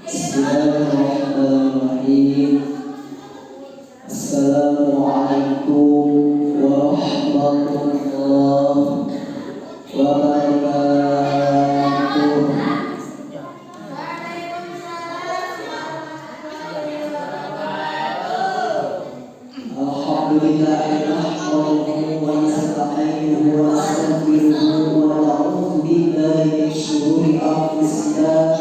Bismillahirrahmanirrahim. Assalamualaikum warahmatullahi wabarakatuh. Alhamdulillah nahmaduhu wa nasta'inuhu wa nastaghfiruhu wa na'udzu billahi min shururi anfusina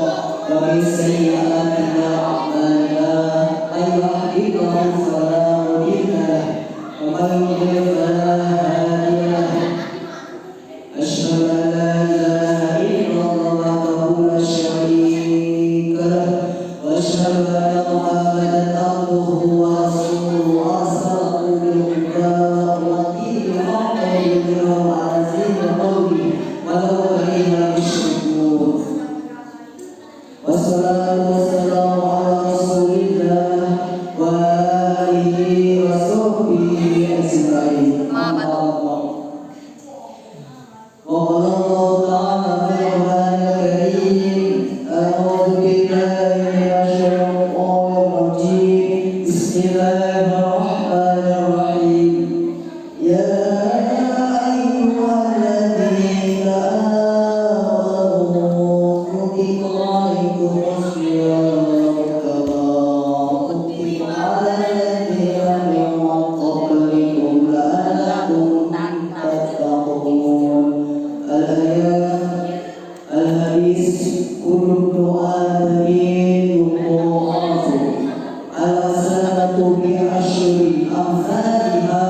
wa min sayyi'ati a'malina. May yahdihillahu fala mudilla lahu wa may yudlil fala hadiya lahu. Asyhadu an la ilaha illallah wahdahu la syarika lahu wa asyhadu anna Muhammadan abduhu wa rasuluhu arsalahu bil huda wa dinil haqqi liyudhhirahu 'ala dini kullihi walau kariha al-mushrikun. Wassalatu wassalamu ala rasulillah wa alihi wa sahbihi ajma'in. وقال الله تعالى في القرآن الكريم أعوذ بالله من الشيطان الرجيم بسم الله الرحمن الرحيم يا أيها الذين آمنوا كتب عليكم الصيام كما كتب على الذين من قبلكم لعلكم تتقون. الحديث كل ابن آدم يضاعف الحسنة بعشر أمثالها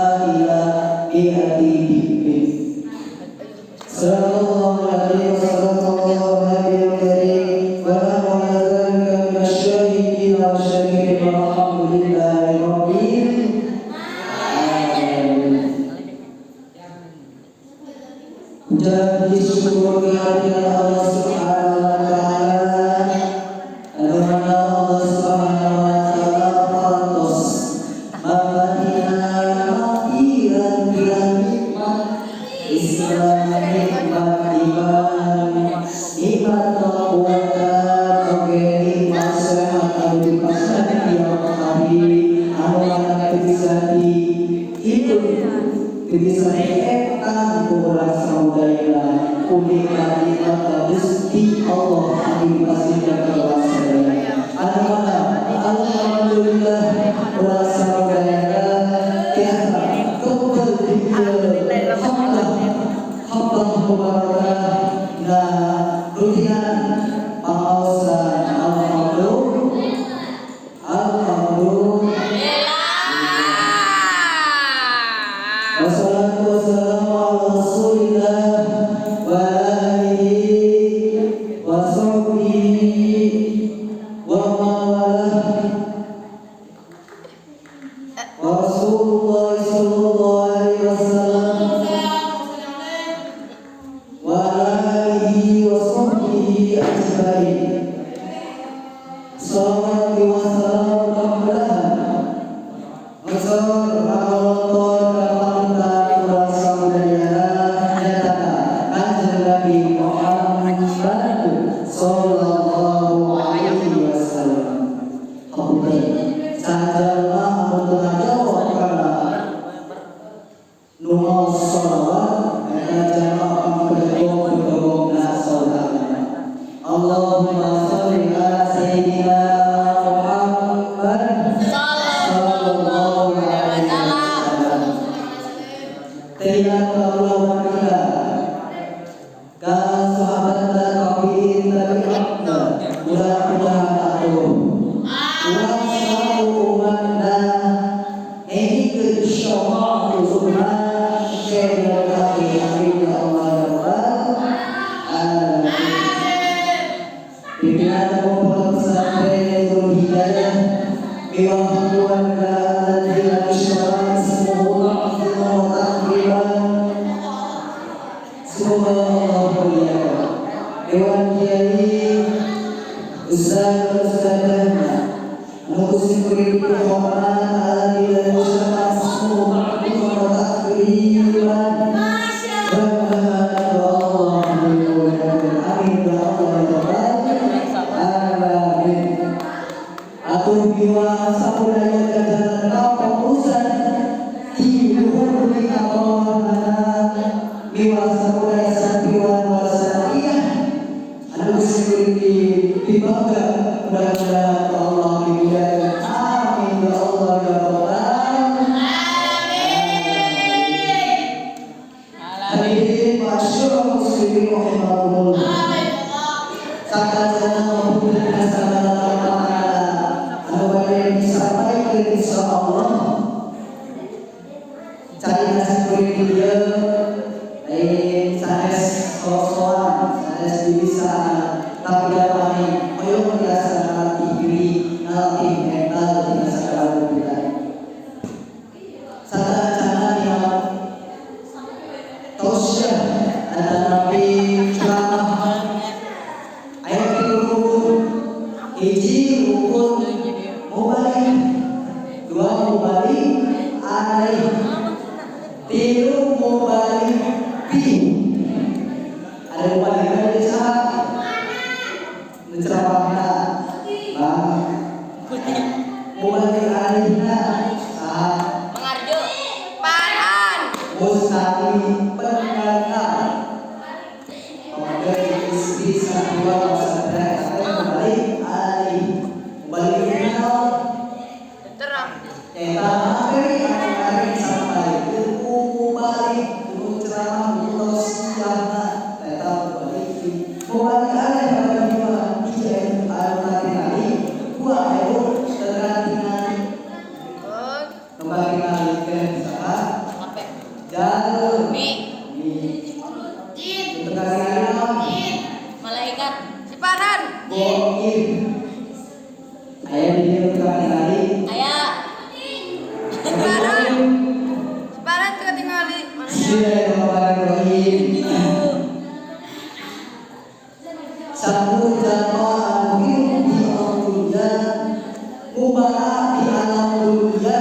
إلى 100 ضعف. صلى الله عليه وسلم النبي الكريم ونحن على ذلك من الشاهدين والشاكرين والحمد لله رب العالمين. Puji syukur kehadiran Allah Subhanahu wa Ta'ala, di mana Allah Subhanahu wa Ta'ala pantas memberikan nikmat Islam, nikmat iman, nikmat kekuatan, nikmat sehat, nikmat yang hari, anak bisa dihidup, bisa diekang kurang saudara, unikati kata Gusti Allah yang pastinya terlaksana. Alhamdulillah kurang saudara tiada keberdayaan hamdah mubarakah na dunian pengawasan alhamdulillah. Wassalatu wassalamu ala rasulillah wa alihi wa sahbihi wa mawalah. Rasulullah sallallahu alaihi wasallam wa alihi wa sahbihi ajma'in. Salawat wa salam qablaha sallallahu alaihi wasallam. Sajalah untuk jawab karena nomor salawat dan jamaah kedua saudara. Allahumma shalli ala sayyidina Muhammad sallallahu alaihi wasallam. Tidak perlu kalau sahabat dan tabi'in mudah-mudahan aku selalu umatnya ini kesyamaah sunnah syaitan kami amin ya Allah. Pimpinan pondok pesantren Nurul Hidayah biwahduan dan dengan syarat semua Dewan Kiai Ustaz Ustazana Nukusin kulit kehormatan Alhamdulillah Ustaz semua takbiran amin ya Allah amin. Atur biwa sapulaya jajaran kau pengurusan Ibu mereka bawah biwa sapulaya santriwan wasatiyah anu security di bangga mudah-mudahan Allah dimuliakan amin ya Allah ya Rabbal hadirin masyaallah muslimin rahimakumullah sakajana mempunyai salam anu badai disampaikan insyaallah cari nasi kuning dia sanes sosokan sanes bisa tapi kami koyo biasa latih diri latih mental biasa kalau kita sana yang tosya ada nabi ceramah ayat rukun hiji rukun mubalik dua mubalik alaih tilu mubalik pi ada mubalik dari sahabat menceramahna bang mubalik alaihna mengarjo paran mustaqim pengakan pemadai istri satuan wasatria mubalik alaih mubalik alaih terang eta materi anu sampai ilmu balik ilmu ceramah ilmu siapa eta balik mubalik alaih pada jiwa ijen al-fatihah gua ayo tergantian kembali ke saha sampai jalur mi jin tergantian malaikat si paran boim aya di tergantian ayah si paran juga tinggal di mana Bismillahirrahmanirrahim. Sambut jamaah muhim di dunia, mubarak di alam dunia,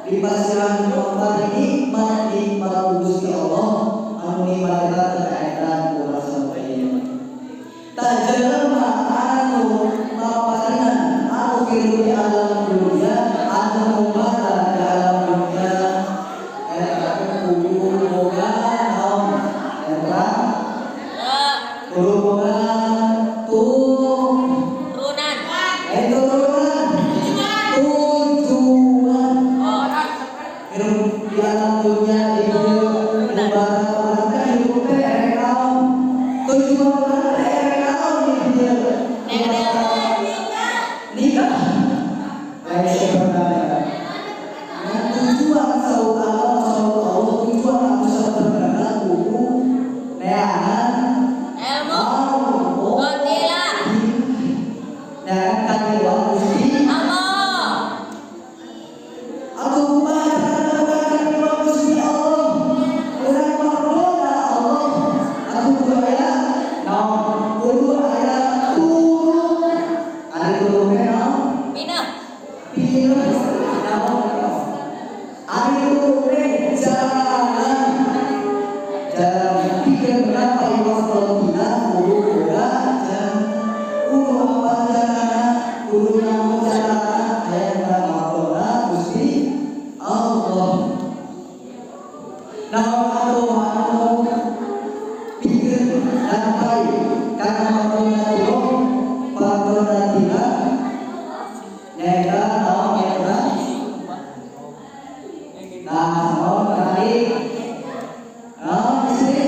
di pasiran tempat nikmat Gusti Allah, anu nikmat terkaitan ulah sampai. Tajelma anu maparinan anu kirim di alam dunia, anu mubarak di alam dunia. Hubungan turunan tujuan hidup di alam dunia itu mubarak hidup terengau tujuan terengau nikah lain sebenarnya tujuan saudara tujuan aku saudara kuku neangan ilmu gotila dan kami Gusti Allah aku kumaha Gusti Allah urang mardona Allah aku kuaya naon kudu aya turu ada turu naon mina pilih naon ayo jalan pikir berapa waktu kita kudu jalan kudu apa jalan kudu naon jalan aya mardona Gusti Allah naon anu pikir dan baik karena mardona itu mardona tidak nyaeta naon nyaeta naon kali naon sih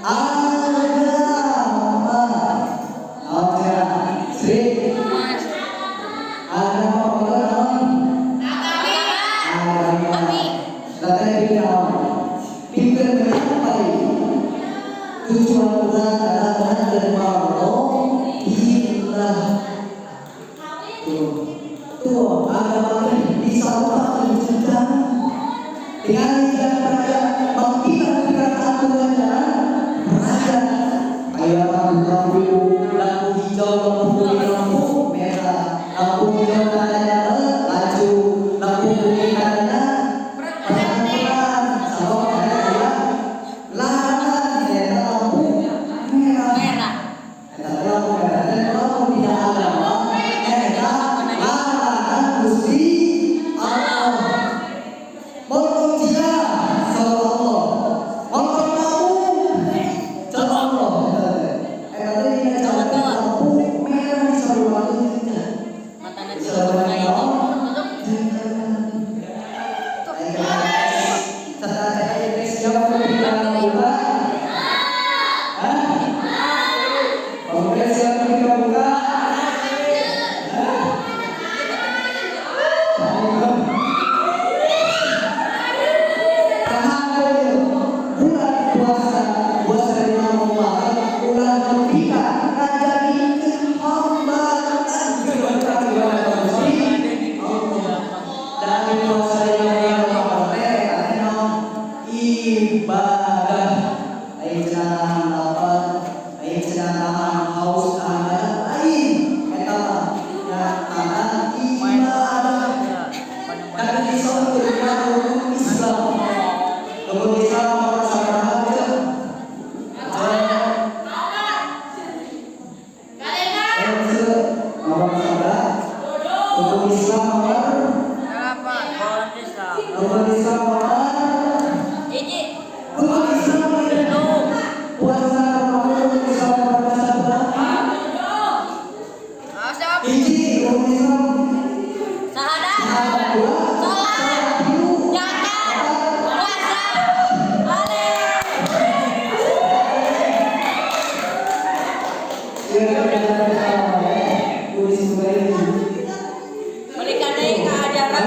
agama naon sih agama naon agama katanya naon pikir mencapai tujuan adalah dan mardona tuh agama disatukan cinta dengan tidak percaya bangkitan pikiran aturan raja ayat lagu hijau Aing sedang tahan haus tahan lain. Eta tahan iman. Kan disebut rukun Islam. Rukun Islam nomor sabaraha teh? Nomor sabaraha? Rukun Islam nomor? Rukun Islam nomor? Rukun Islam itu puasa Ramadan rukun Islam nomor sabaraha? Hiji rukun Islam. Sahadat, sholat, zakat, puasa, balik. Berikan deui ka ajaran.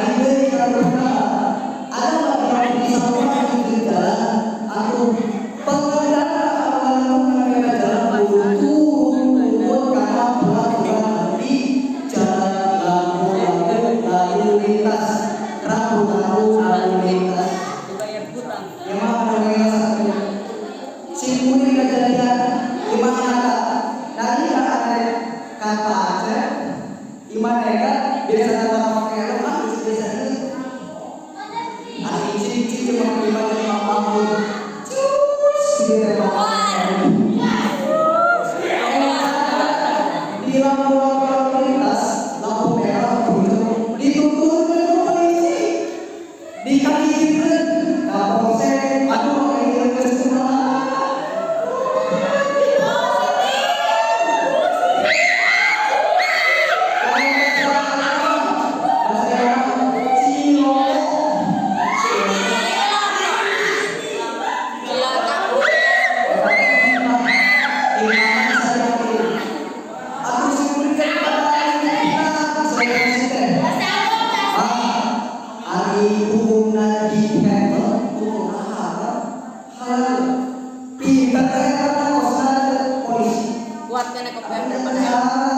Kuat kena kopian daripada Allah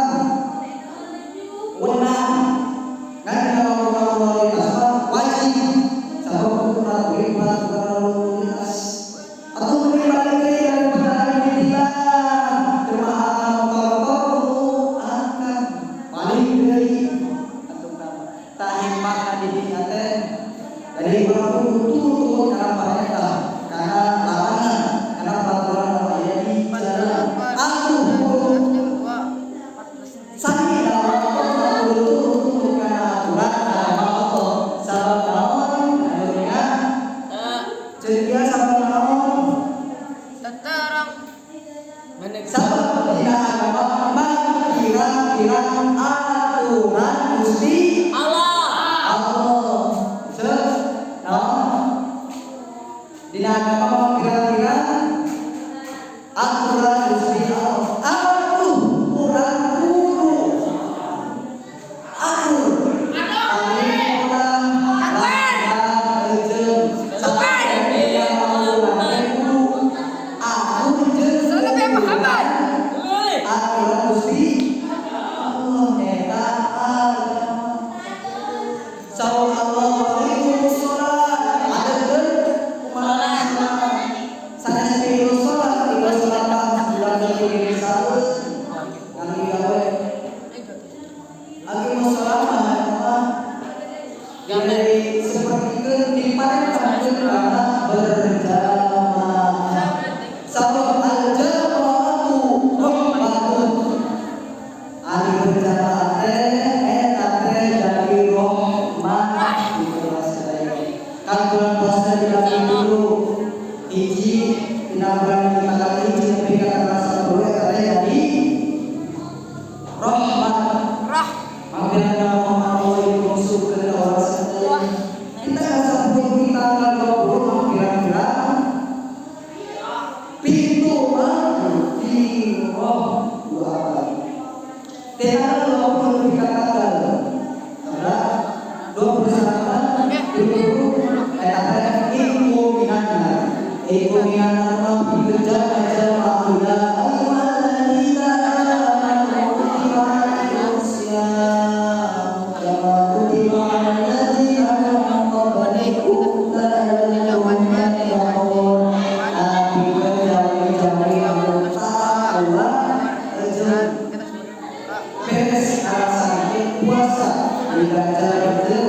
dibaca itu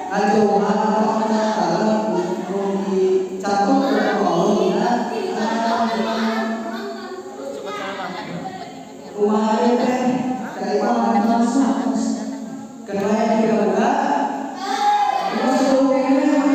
ngajohan kalau dicatat ke bawahnya rumah teh dari mana masuk kenapa dia enggak masuk ini dia enggak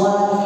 Kuat